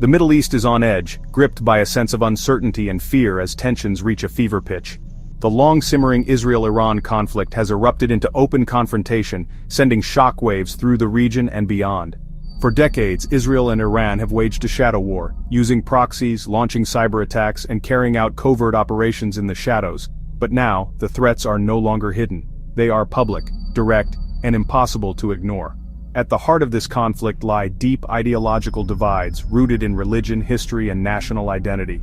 The Middle East is on edge, gripped by a sense of uncertainty and fear as tensions reach a fever pitch. The long-simmering Israel-Iran conflict has erupted into open confrontation, sending shockwaves through the region and beyond. For decades, Israel and Iran have waged a shadow war, using proxies, launching cyber attacks, and carrying out covert operations in the shadows. But now, the threats are no longer hidden. They are public, direct, and impossible to ignore. At the heart of this conflict lie deep ideological divides rooted in religion, history, and national identity.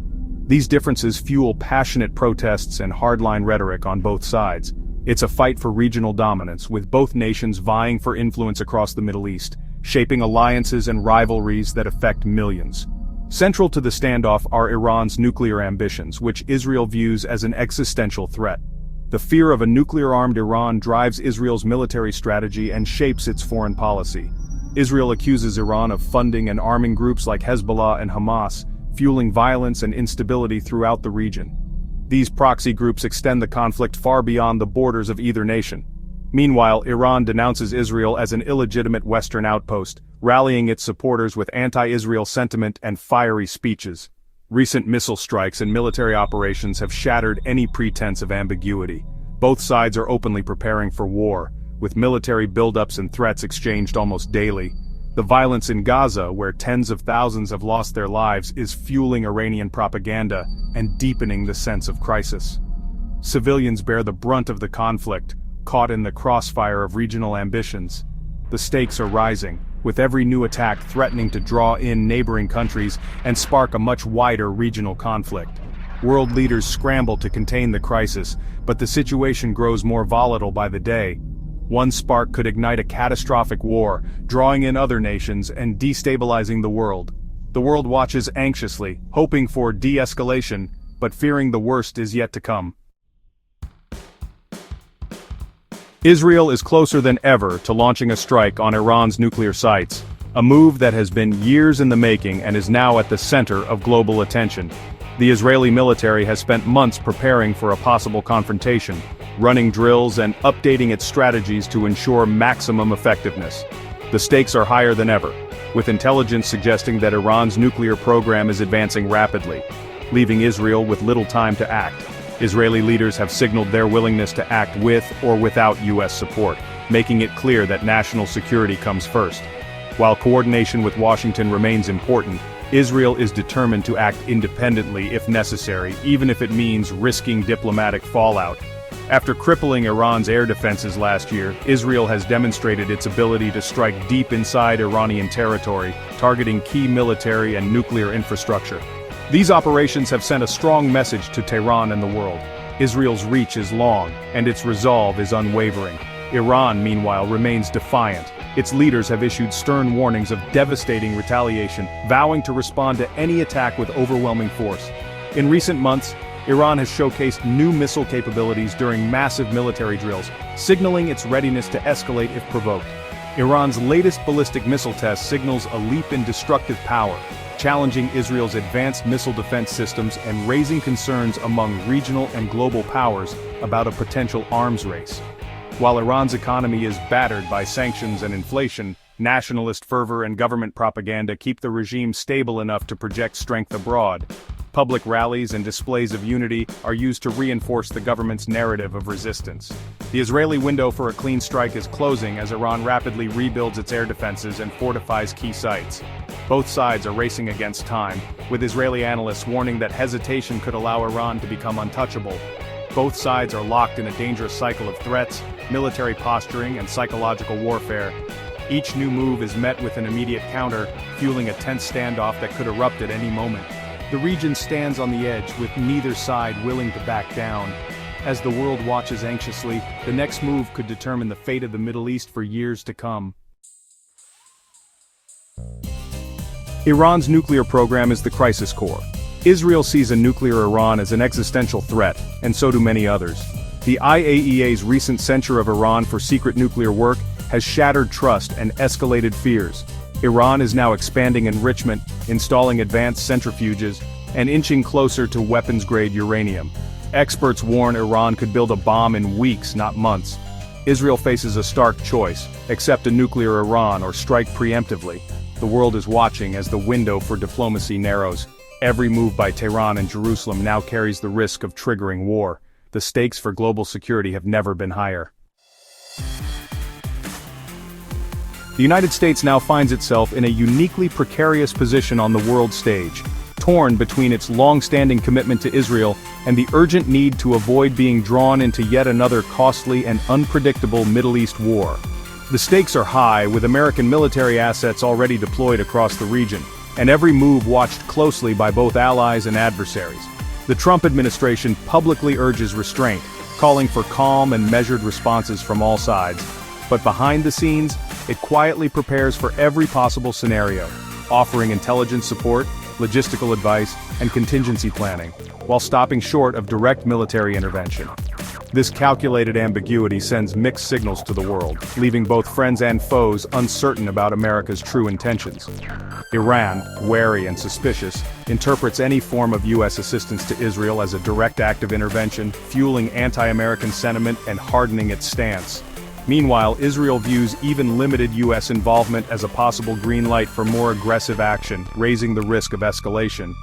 These differences fuel passionate protests and hardline rhetoric on both sides. It's a fight for regional dominance, with both nations vying for influence across the Middle East, shaping alliances and rivalries that affect millions. Central to the standoff are Iran's nuclear ambitions, which Israel views as an existential threat. The fear of a nuclear-armed Iran drives Israel's military strategy and shapes its foreign policy. Israel accuses Iran of funding and arming groups like Hezbollah and Hamas, fueling violence and instability throughout the region. These proxy groups extend the conflict far beyond the borders of either nation. Meanwhile, Iran denounces Israel as an illegitimate Western outpost, rallying its supporters with anti-Israel sentiment and fiery speeches. Recent missile strikes and military operations have shattered any pretense of ambiguity. Both sides are openly preparing for war, with military buildups and threats exchanged almost daily. The violence in Gaza, where tens of thousands have lost their lives, is fueling Iranian propaganda and deepening the sense of crisis. Civilians bear the brunt of the conflict, caught in the crossfire of regional ambitions. The stakes are rising, with every new attack threatening to draw in neighboring countries and spark a much wider regional conflict. World leaders scramble to contain the crisis, but the situation grows more volatile by the day. One spark could ignite a catastrophic war, drawing in other nations and destabilizing the world. The world watches anxiously, hoping for de-escalation, but fearing the worst is yet to come. Israel is closer than ever to launching a strike on Iran's nuclear sites, a move that has been years in the making and is now at the center of global attention. The Israeli military has spent months preparing for a possible confrontation, running drills and updating its strategies to ensure maximum effectiveness. The stakes are higher than ever, with intelligence suggesting that Iran's nuclear program is advancing rapidly, leaving Israel with little time to act. Israeli leaders have signaled their willingness to act with or without U.S. support, making it clear that national security comes first. While coordination with Washington remains important, Israel is determined to act independently if necessary, even if it means risking diplomatic fallout. After crippling Iran's air defenses last year, Israel has demonstrated its ability to strike deep inside Iranian territory, targeting key military and nuclear infrastructure. These operations have sent a strong message to Tehran and the world. Israel's reach is long, and its resolve is unwavering. Iran, meanwhile, remains defiant. Its leaders have issued stern warnings of devastating retaliation, vowing to respond to any attack with overwhelming force. In recent months, Iran has showcased new missile capabilities during massive military drills, signaling its readiness to escalate if provoked. Iran's latest ballistic missile test signals a leap in destructive power, challenging Israel's advanced missile defense systems and raising concerns among regional and global powers about a potential arms race. While Iran's economy is battered by sanctions and inflation, nationalist fervor and government propaganda keep the regime stable enough to project strength abroad. Public rallies and displays of unity are used to reinforce the government's narrative of resistance. The Israeli window for a clean strike is closing as Iran rapidly rebuilds its air defenses and fortifies key sites. Both sides are racing against time, with Israeli analysts warning that hesitation could allow Iran to become untouchable. Both sides are locked in a dangerous cycle of threats, military posturing, and psychological warfare. Each new move is met with an immediate counter, fueling a tense standoff that could erupt at any moment. The region stands on the edge, with neither side willing to back down. As the world watches anxiously, the next move could determine the fate of the Middle East for years to come. Iran's nuclear program is the crisis core. Israel sees a nuclear Iran as an existential threat, and so do many others. The IAEA's recent censure of Iran for secret nuclear work has shattered trust and escalated fears. Iran is now expanding enrichment, installing advanced centrifuges, and inching closer to weapons-grade uranium. Experts warn Iran could build a bomb in weeks, not months. Israel faces a stark choice: accept a nuclear Iran or strike preemptively. The world is watching as the window for diplomacy narrows. Every move by Tehran and Jerusalem now carries the risk of triggering war. The stakes for global security have never been higher. The United States now finds itself in a uniquely precarious position on the world stage, torn between its long-standing commitment to Israel and the urgent need to avoid being drawn into yet another costly and unpredictable Middle East war. The stakes are high, with American military assets already deployed across the region, and every move watched closely by both allies and adversaries. The Trump administration publicly urges restraint, calling for calm and measured responses from all sides. But behind the scenes, it quietly prepares for every possible scenario, offering intelligence support, logistical advice, and contingency planning, while stopping short of direct military intervention. This calculated ambiguity sends mixed signals to the world, leaving both friends and foes uncertain about America's true intentions. Iran, wary and suspicious, interprets any form of U.S. assistance to Israel as a direct act of intervention, fueling anti-American sentiment and hardening its stance. Meanwhile, Israel views even limited U.S. involvement as a possible green light for more aggressive action, raising the risk of escalation.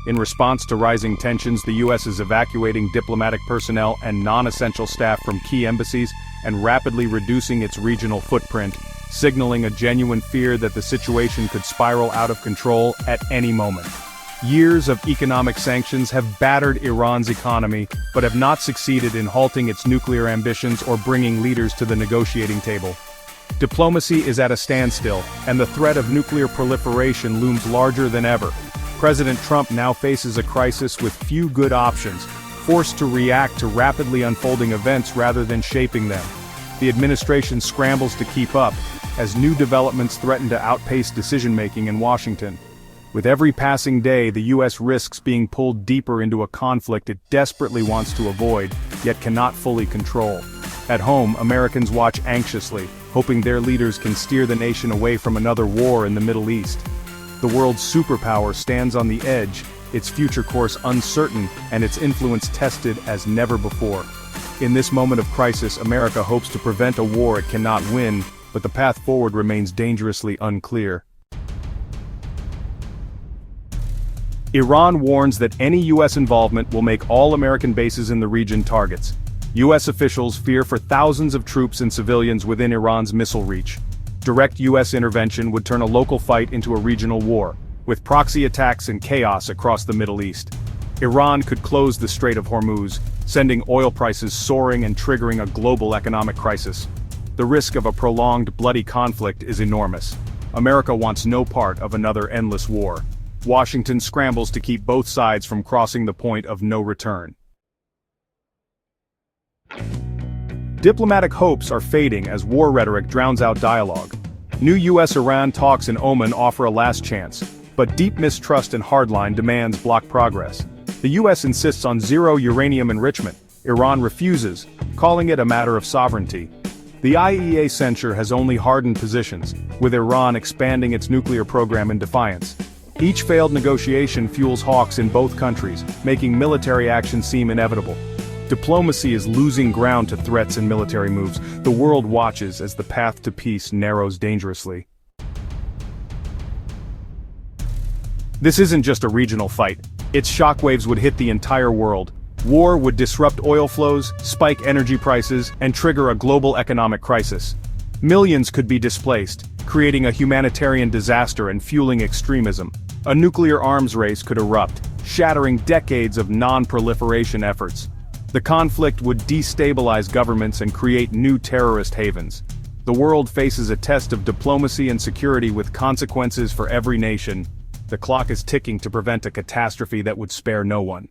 In response to rising tensions, the U.S. is evacuating diplomatic personnel and non-essential staff from key embassies and rapidly reducing its regional footprint, signaling a genuine fear that the situation could spiral out of control at any moment. Years of economic sanctions have battered Iran's economy, but have not succeeded in halting its nuclear ambitions or bringing leaders to the negotiating table. Diplomacy is at a standstill, and the threat of nuclear proliferation looms larger than ever. President Trump now faces a crisis with few good options, forced to react to rapidly unfolding events rather than shaping them. The administration scrambles to keep up, as new developments threaten to outpace decision-making in Washington. With every passing day, the U.S. risks being pulled deeper into a conflict it desperately wants to avoid, yet cannot fully control. At home, Americans watch anxiously, hoping their leaders can steer the nation away from another war in the Middle East. The world's superpower stands on the edge, its future course uncertain and its influence tested as never before. In this moment of crisis, America hopes to prevent a war it cannot win, but the path forward remains dangerously unclear. Iran warns that any U.S. involvement will make all American bases in the region targets. U.S. officials fear for thousands of troops and civilians within Iran's missile reach. Direct U.S. intervention would turn a local fight into a regional war, with proxy attacks and chaos across the Middle East. Iran could close the Strait of Hormuz, sending oil prices soaring and triggering a global economic crisis. The risk of a prolonged, bloody conflict is enormous. America wants no part of another endless war. Washington scrambles to keep both sides from crossing the point of no return. Diplomatic hopes are fading as war rhetoric drowns out dialogue. New U.S.-Iran talks in Oman offer a last chance, but deep mistrust and hardline demands block progress. The U.S. insists on zero uranium enrichment. Iran refuses, calling it a matter of sovereignty. The IEA censure has only hardened positions, with Iran expanding its nuclear program in defiance. Each failed negotiation fuels hawks in both countries, making military action seem inevitable. Diplomacy is losing ground to threats and military moves. The world watches as the path to peace narrows dangerously. This isn't just a regional fight. Its shockwaves would hit the entire world. War would disrupt oil flows, spike energy prices, and trigger a global economic crisis. Millions could be displaced, creating a humanitarian disaster and fueling extremism. A nuclear arms race could erupt, shattering decades of non-proliferation efforts. The conflict would destabilize governments and create new terrorist havens. The world faces a test of diplomacy and security with consequences for every nation. The clock is ticking to prevent a catastrophe that would spare no one.